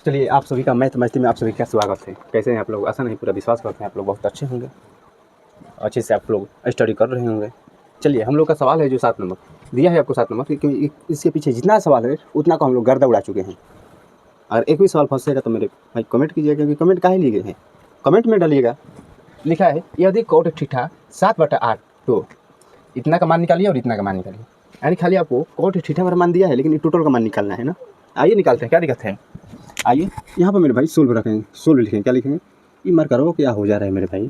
चलिए, आप सभी का मैथ मस्ती में आप सभी का स्वागत है। कैसे हैं आप लोग? आशा नहीं पूरा विश्वास करते हैं आप लोग बहुत अच्छे होंगे, अच्छे से आप लोग स्टडी कर रहे होंगे। चलिए, हम लोग का सवाल है जो 7 नंबर दिया है आपको 7 नंबर, क्योंकि इसके पीछे जितना सवाल है उतना को हम लोग गर्दा उड़ा चुके हैं। अगर एक भी सवाल फंसेगा तो मेरे भाई कमेंट कीजिएगा, क्योंकि कमेंट काहे लिए गए हैं, कमेंट में डालिएगा। लिखा है यदि कोट थीटा 7/8 तो इतना का मान निकालिए और इतना का मान निकालिए। यानी खाली आपको कोट थीटा का मान दिया है, लेकिन ये टोटल का मान निकालना है ना। आइए निकालते हैं, क्या दिक्कत है। आइए यहाँ पर मेरे भाई सोल्व रखेंगे, सोल्व लिखेंगे। क्या लिखेंगे? ये मार करो, क्या हो जा रहा है मेरे भाई,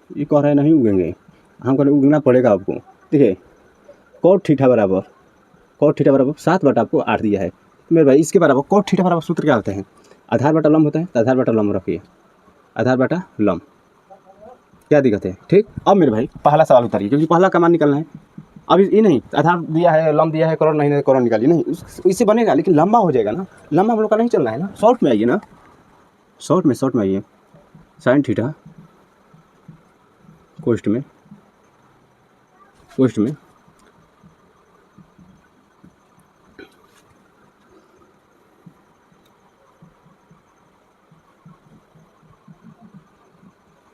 ये कह रहे हैं नहीं उगेंगे, हम कह रहे उगना पड़ेगा आपको। देखिए कोट थीटा बराबर 7/8 दिया है मेरे भाई। इसके बराबर कोट थीटा बराबर सूत्र क्या होते हैं? आधार बटा लंब होता है, तो आधार बटा लंब रखिए, आधार बटा लंब। क्या दिक्कत है? ठीक। अब मेरे भाई पहला सवाल उतारिए, क्योंकि पहला का मान निकालना है। अब ये नहीं आधार दिया है, लंब दिया है, करोड़ नहीं है, करोड़ निकालिए नहीं, इससे बनेगा, लेकिन लंबा हो जाएगा ना। लंबा हम लोग का नहीं चलना है ना। शॉर्ट में आइए ना, शॉर्ट में आइए। साइन थीटा कोष्ठ में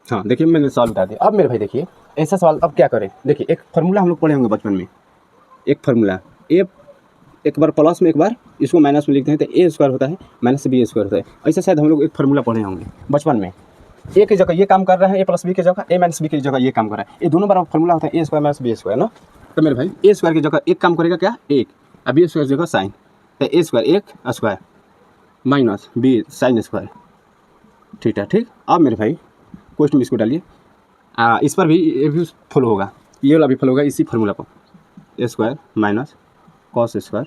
हाँ देखिए, मैंने सवाल बता दिया। अब मेरे भाई देखिए ऐसा सवाल अब क्या करें। देखिए एक फार्मूला हम लोग पढ़े होंगे बचपन में, एक फार्मूला एक बार प्लस में एक बार इसको माइनस में लिखते हैं, तो ए स्क्वायर होता है माइनस बी स्क्वायर होता है। ऐसा शायद हम लोग एक फार्मूला पढ़े होंगे बचपन में। ए की जगह ये काम कर रहा है, ए प्लस बी की जगह ए माइनस बी की जगह ये काम कर रहा है। ये दोनों बार फार्मूला होता है ए स्क्वायर माइनस बी स्क्वायर ना। तो मेरे भाई ए स्क्वायर की जगह एक काम करेगा क्या, एक, अब बी स्क्वायर की जगह साइन, तो ए स्क्वायर एक square minus B sine square theta. ठीक। अब मेरे भाई क्वेश्चन में इसको डालिए, इस पर भी ये भी फॉलो होगा, ये वाला भी फॉलो होगा इसी फार्मूला पर। A square minus cos square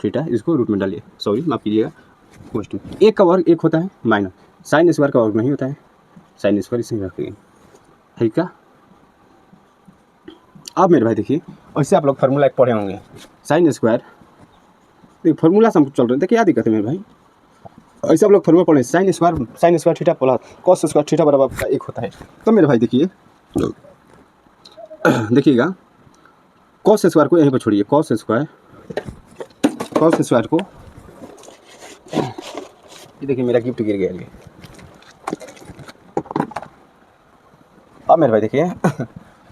theta, इसको रूट में डालिए, सॉरी माफ कीजिएगा। क्वेश्चन एक का वर्ग एक होता है माइनस साइन स्क्वायर का वर्ग नहीं होता है, साइन स्क्वायर इसे रखिए। ठीक है। अब मेरे भाई देखिए ऐसे आप लोग फार्मूला एक पढ़े होंगे, साइन स्क्वायर, देखिए फार्मूला से हम चल रहे हैं। देखिए क्या दिक्कत है मेरे भाई, ऐसे आप लोग फार्मूला पढ़े, sign square theta plus cos square theta बराबर एक होता है। तो मेरे भाई देखिए देखिएगा, कॉस स्क्वायर को यहीं पर छोड़िए, कॉस स्क्वायर को ये देखिए मेरा गिफ्ट गिर गया। अब मेरे भाई देखिए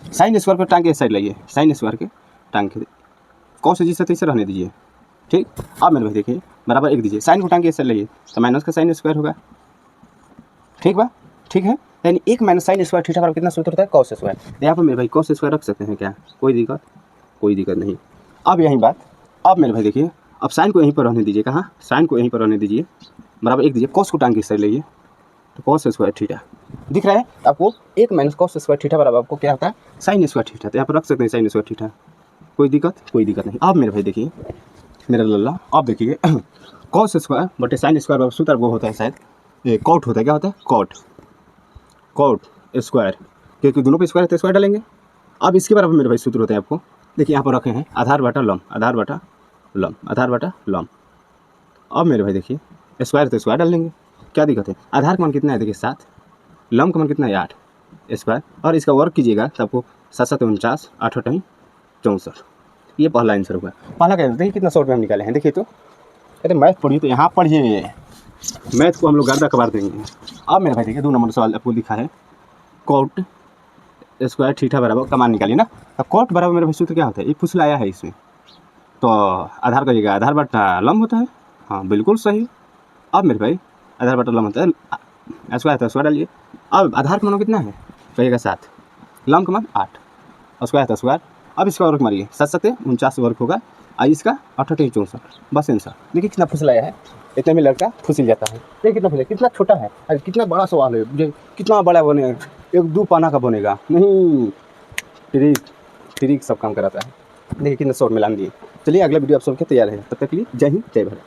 साइन स्क्वायर को टांग के साइड लाइए, साइन स्क्वायर के टांग के कॉस जिससे तैसे रहने दीजिए। ठीक। अब मेरे भाई देखिए बराबर एक दीजिए, साइन को टांग के साइड लाइए, तो माइनस का साइन स्क्वायर होगा। ठीक बा, ठीक है। यानी एक माइनस साइन स्क्वायर थीटा बराबर कितना सूत्र होता है, कॉस स्क्वायर। यहाँ पर मेरे भाई कॉस स्क्वायर रख सकते हैं क्या, कोई दिक्कत नहीं। अब यही बात, अब मेरे भाई देखिए अब साइन को यहीं पर रहने दीजिए, कहाँ, साइन को यहीं पर रहने दीजिए, बराबर एक दीजिए, कॉस को टांग के साइड लाइए, तो कॉस स्क्वायर थीटा दिख रहा है आपको। एक माइनस कॉस स्क्वायर थीटा बराबर आपको क्या होता है, साइन स्क्वायर थीटा। तो यहाँ पर रख सकते हैं साइन स्क्वायर थीटा, कोई दिक्कत नहीं। अब मेरे भाई देखिए मेरा लल्ला, अब देखिए कॉस स्क्वायर बटे साइन स्क्वायर बराबर सूत्र वो होता है शायद ये कॉट होता है। क्या होता है, कॉट स्क्वायर, क्योंकि दोनों पे स्क्वायर है तो स्क्वायर डालेंगे। अब इसके बराबर मेरे भाई सूत्र होते हैं आपको, देखिए यहाँ पर रखे हैं आधार बटा लंब। अब मेरे भाई देखिए स्क्वायर तो स्क्वायर डाल लेंगे, क्या दिक्कत है। आधार का मान कितना है, देखिए 7, लंब का मान कितना है 8 स्क्वायर, और इसका वर्क कीजिएगा तो आपको 7 7 49 8 8 64। ये पहला आंसर होगा। पहला क्या देखिए कितना शॉर्ट में हम निकाले हैं। देखिए तो अरे मैथ पढ़िए, तो यहाँ पढ़िए, मैथ को हम लोग गर्दा कबार देंगे। अब मेरे भाई देखिए 2 नंबर सवाल आपको लिखा है कोट स्क्वायर थीटा बराबर का मान निकालिए ना। तो कोट बराबर मेरे भाई सूत्र क्या होता है, एक फुसला आया है इसमें, तो आधार का जगह आधार बटा लंब होता है। हाँ बिल्कुल सही। अब मेरे भाई आधार बटा लंब होता है, स्क्वायर तो स्क्वायर डालिए। अब आधार का मान कितना है, कहिएगा 7, लंब का मान 8, स्क्वायर तो स्क्वायर। अब इसका वर्ग मारिए, 7 7 49 वर्ग होगा, और इसका 8 8 64, बस आंसर। देखिए कितना फुसलाया है, इतने में लड़का फुसिल जाता है। देखिए कितना फुसला, कितना छोटा है, अरे कितना बड़ा सवाल है, मुझे कितना बड़ा बनेगा, 1-2 पाना का बनेगा नहीं, ट्रिक सब काम कराता है। देखिए कितना शॉर्ट में लान दिए। चलिए अगला वीडियो आप सबके तैयार है, तब तक के लिए जय हिंद जय भारत।